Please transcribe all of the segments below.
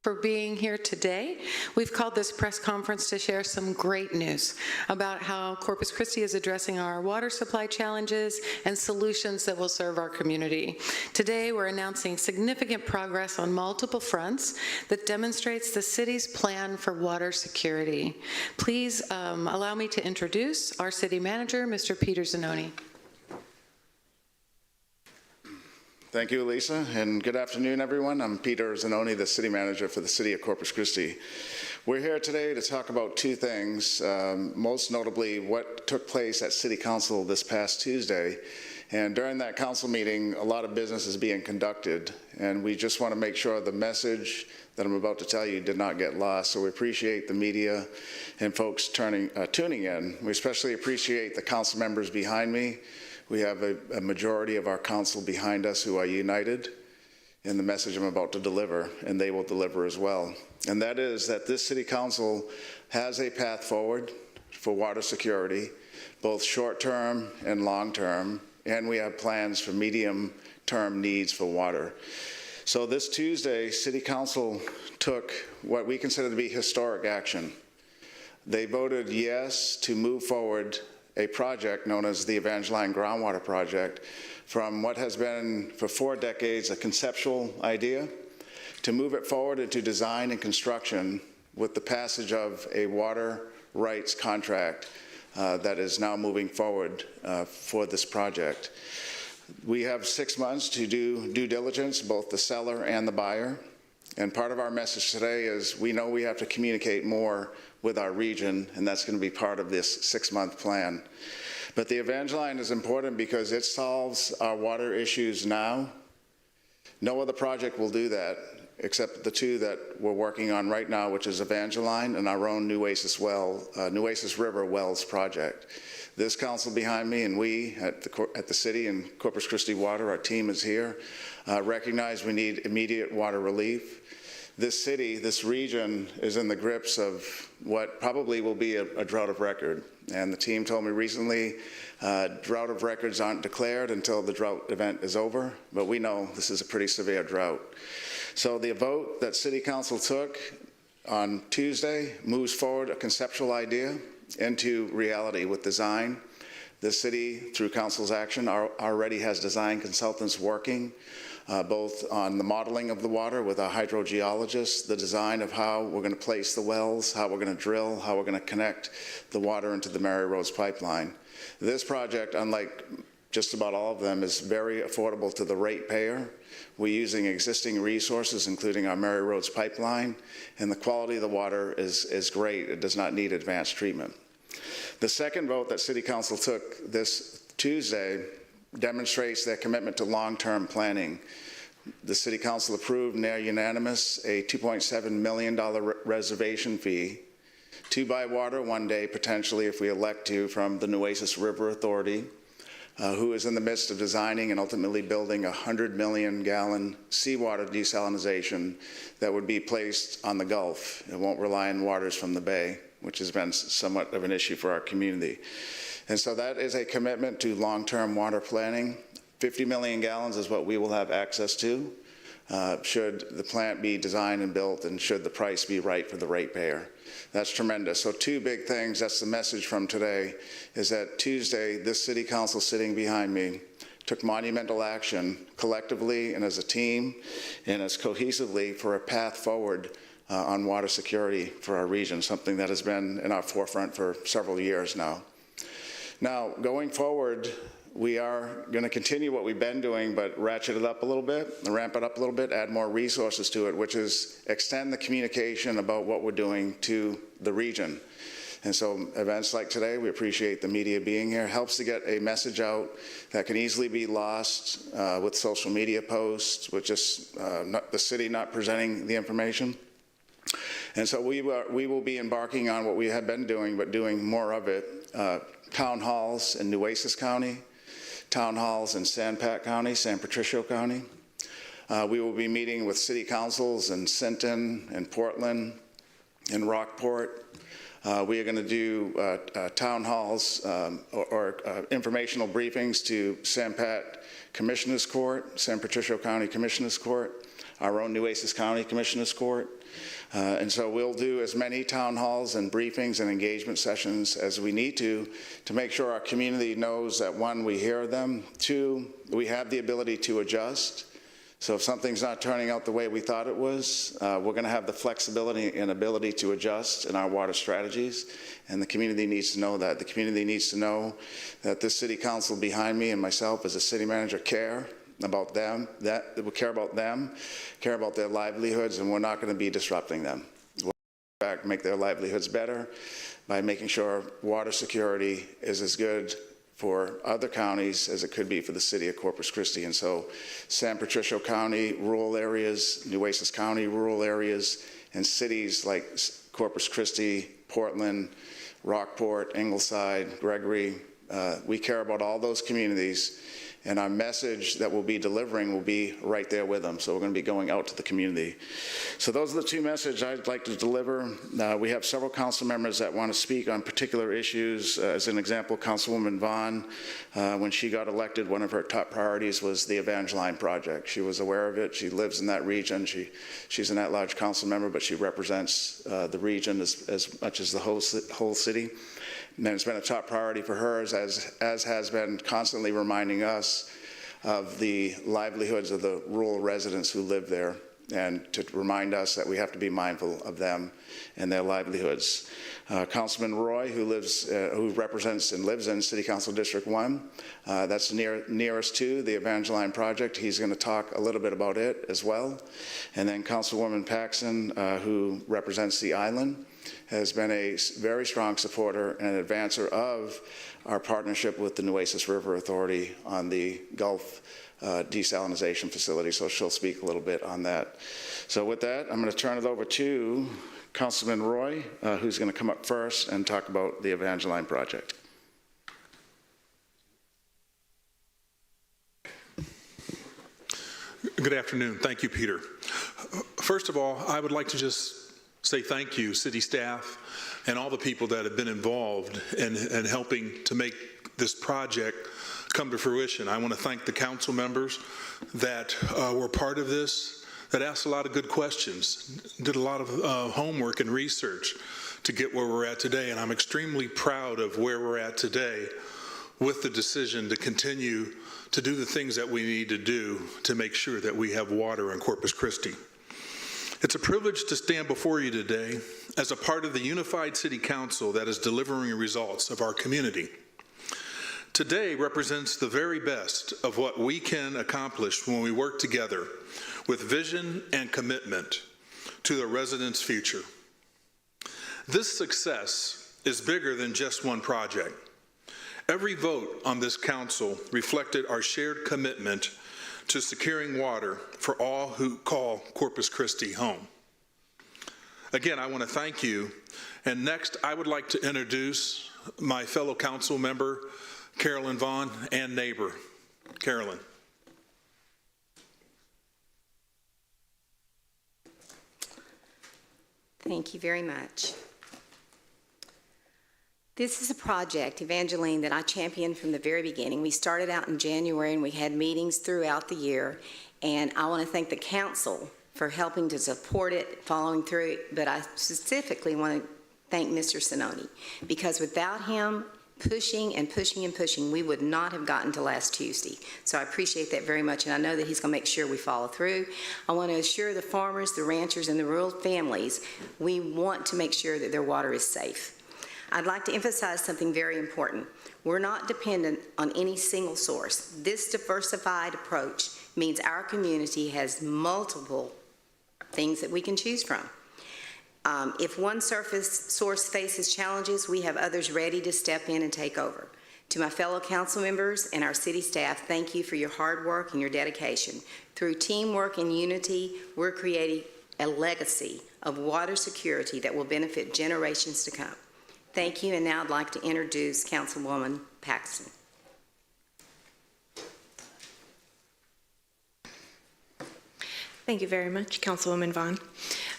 For being here today. We've called this press conference to share some great news about how Corpus Christi is addressing our water supply challenges and solutions that will serve our community. Today, we're announcing significant progress on multiple fronts that demonstrates the city's plan for water security. Please allow me to introduce our city manager, Mr. Peter Zanoni. Thank you, Elisa, and good afternoon, everyone. I'm Peter Zanoni, the city manager for the city of Corpus Christi. We're here today to talk about two things, most notably what took place at City Council this past Tuesday. And during that council meeting, a lot of business is being conducted, and we just want to make sure the message that I'm about to tell you did not get lost. So we appreciate the media and folks tuning in. We especially appreciate the council members behind me. We have a majority of our council behind us who are united in the message I'm about to deliver, and they will deliver as well. And that is that this city council has a path forward for water security, both short-term and long-term, and we have plans for medium-term needs for water. So this Tuesday, city council took what we consider to be historic action. They voted yes to move forward a project known as the Evangeline Groundwater Project from what has been for 4 decades a conceptual idea to move it forward into design and construction with the passage of a water rights contract that is now moving forward for this project. We have 6 months to do due diligence, both the seller and the buyer. And part of our message today is we know we have to communicate more with our region, and that's going to be part of this 6-month plan. But the Evangeline is important because it solves our water issues now. No other project will do that except the 2 that we're working on right now, which is Evangeline and our own Nueces River Wells project. This council behind me and we at the city and Corpus Christi Water, our team is here, recognize we need immediate water relief. This city, this region is in the grips of what probably will be a drought of record. And the team told me recently, drought of records aren't declared until the drought event is over, but we know this is a pretty severe drought. So the vote that City Council took on Tuesday moves forward a conceptual idea into reality with design. The city, through council's action, already has design consultants working both on the modeling of the water with our hydrogeologists, the design of how we're going to place the wells, how we're going to drill, how we're going to connect the water into the Mary Rose pipeline. This project, unlike just about all of them, is very affordable to the ratepayer. We're using existing resources, including our Mary Rose pipeline, and the quality of the water is great. It does not need advanced treatment. The second vote that City Council took this Tuesday demonstrates their commitment to long-term planning. The City Council approved near unanimous a $2.7 million reservation fee to buy water one day, potentially, if we elect to, from the Nueces River Authority, who is in the midst of designing and ultimately building a 100 million gallon seawater desalination that would be placed on the Gulf. It won't rely on waters from the Bay, which has been somewhat of an issue for our community. And so that is a commitment to long-term water planning. 50 million gallons is what we will have access to should the plant be designed and built and should the price be right for the ratepayer. That's tremendous. So 2 big things, that's the message from today, is that Tuesday, this city council sitting behind me took monumental action collectively and as a team and as cohesively for a path forward on water security for our region, something that has been in our forefront for several years now. Now, going forward, we are going to continue what we've been doing, but ratchet it up a little bit, ramp it up a little bit, add more resources to it, which is extend the communication about what we're doing to the region. And so events like today, we appreciate the media being here, helps to get a message out that can easily be lost with social media posts, with just the city not presenting the information. And so we will be embarking on what we have been doing, but doing more of it. Town halls in Nueces County, town halls in San Patricio County. We will be meeting with city councils in Sinton and Portland and Rockport. We are going to do town halls or informational briefings to San Patricio County Commissioners Court, our own Nueces County Commissioners Court, And so we'll do as many town halls and briefings and engagement sessions as we need to make sure our community knows that, one, we hear them, two, we have the ability to adjust. So if something's not turning out the way we thought it was, we're going to have the flexibility and ability to adjust in our water strategies, and the community needs to know that. The community needs to know that this city council behind me and myself as a city manager care about them, that we care about them, care about their livelihoods, and we're not going to be disrupting them. We'll, in fact, make their livelihoods better by making sure water security is as good for other counties as it could be for the city of Corpus Christi. And so San Patricio County rural areas, Nueces County rural areas, and cities like Corpus Christi, Portland, Rockport, Ingleside, Gregory, we care about all those communities, and our message that we'll be delivering will be right there with them. So we're going to be going out to the community. So those are the two messages I'd like to deliver. We have several council members that want to speak on particular issues. As an example, Councilwoman Vaughn, when she got elected, one of her top priorities was the Evangeline project. She was aware of it. She lives in that region. She's an at-large council member, but she represents the region as much as the whole city. And it's been a top priority for her, as has been constantly reminding us of the livelihoods of the rural residents who live there, and to remind us that we have to be mindful of them and their livelihoods. Councilman Roy, who represents and lives in City Council District 1, that's nearest to the Evangeline project. He's going to talk a little bit about it as well. And then Councilwoman Paxson, who represents the island, has been a very strong supporter and advancer of our partnership with the Nueces River Authority on the Gulf desalination facility, so she'll speak a little bit on that. So with that, I'm going to turn it over to Councilman Roy, who's going to come up first and talk about the Evangeline project. Good afternoon. Thank you, Peter. First of all, I would like to just say thank you, city staff, and all the people that have been involved in helping to make this project come to fruition. I want to thank the council members that were part of this, that asked a lot of good questions, did a lot of homework and research to get where we're at today, and I'm extremely proud of where we're at today with the decision to continue to do the things that we need to do to make sure that we have water in Corpus Christi. It's a privilege to stand before you today as a part of the unified city council that is delivering results of our community. Today represents the very best of what we can accomplish when we work together with vision and commitment to the residents' future. This success is bigger than just one project. Every vote on this council reflected our shared commitment to securing water for all who call Corpus Christi home. Again, I want to thank you. And next, I would like to introduce my fellow council member, Carolyn Vaughn, and neighbor. Carolyn. Thank you very much. This is a project, Evangeline, that I championed from the very beginning. We started out in January and we had meetings throughout the year, and I want to thank the council for helping to support it, following through it, but I specifically want to thank Mr. Sinoni, because without him pushing and pushing and pushing, we would not have gotten to last Tuesday. So I appreciate that very much, and I know that he's going to make sure we follow through. I want to assure the farmers, the ranchers, and the rural families, we want to make sure that their water is safe. I'd like to emphasize something very important. We're not dependent on any single source. This diversified approach means our community has multiple things that we can choose from. If one source faces challenges, we have others ready to step in and take over. To my fellow council members and our city staff, thank you for your hard work and your dedication. Through teamwork and unity, we're creating a legacy of water security that will benefit generations to come. Thank you, and now I'd like to introduce Councilwoman Paxson. Thank you very much, Councilwoman Vaughn.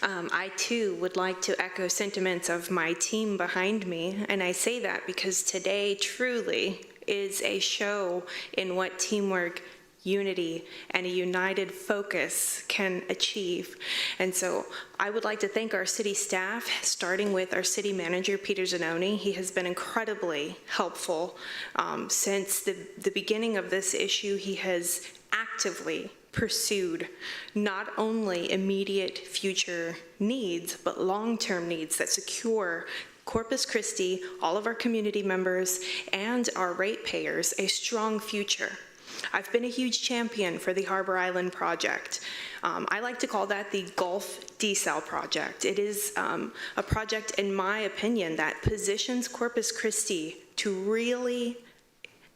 I too would like to echo sentiments of my team behind me, and I say that because today truly is a show in what teamwork unity and a united focus can achieve. And so I would like to thank our city staff, starting with our city manager, Peter Zanoni. He has been incredibly helpful since the beginning of this issue. He has actively pursued not only immediate future needs, but long-term needs that secure Corpus Christi, all of our community members, and our ratepayers a strong future. I've been a huge champion for the Harbor Island project. I like to call that the Gulf Desal project. It is a project, in my opinion, that positions Corpus Christi to really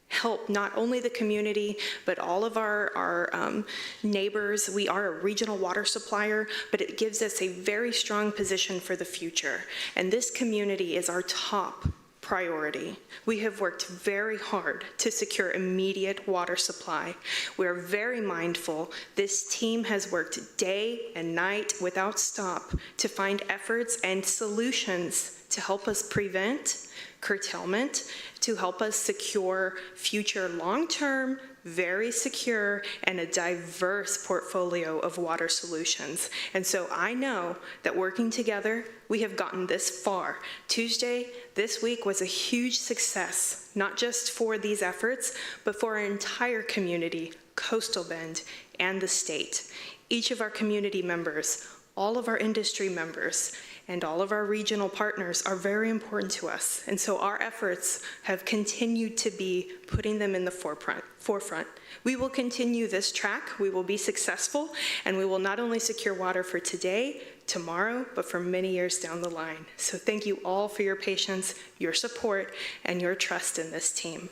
help not only the community, but all of our neighbors. We are a regional water supplier, but it gives us a very strong position for the future. And this community is our top priority. We have worked very hard to secure immediate water supply. We are very mindful. This team has worked day and night without stop to find efforts and solutions to help us prevent curtailment, to help us secure future long-term, very secure, and a diverse portfolio of water solutions. And so I know that working together, we have gotten this far. Tuesday, this week, was a huge success, not just for these efforts, but for our entire community, Coastal Bend, and the state. Each of our community members, all of our industry members, and all of our regional partners are very important to us. And so our efforts have continued to be putting them in the forefront. We will continue this track, we will be successful, and we will not only secure water for today, tomorrow, but for many years down the line. So thank you all for your patience, your support, and your trust in this team.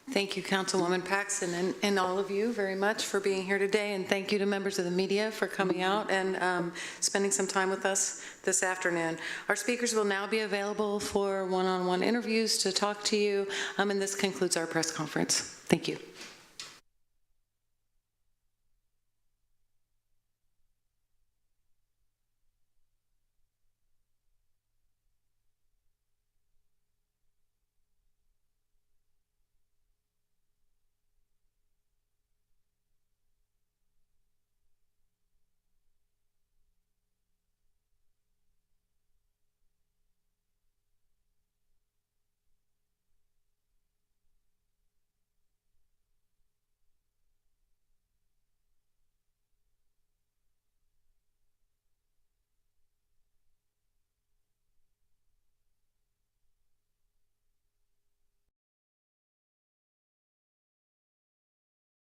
Thank you, Councilwoman Paxton, and all of you very much for being here today, and thank you to members of the media for coming out and spending some time with us this afternoon. Our speakers will now be available for one-on-one interviews to talk to you, and this concludes our press conference. Thank you.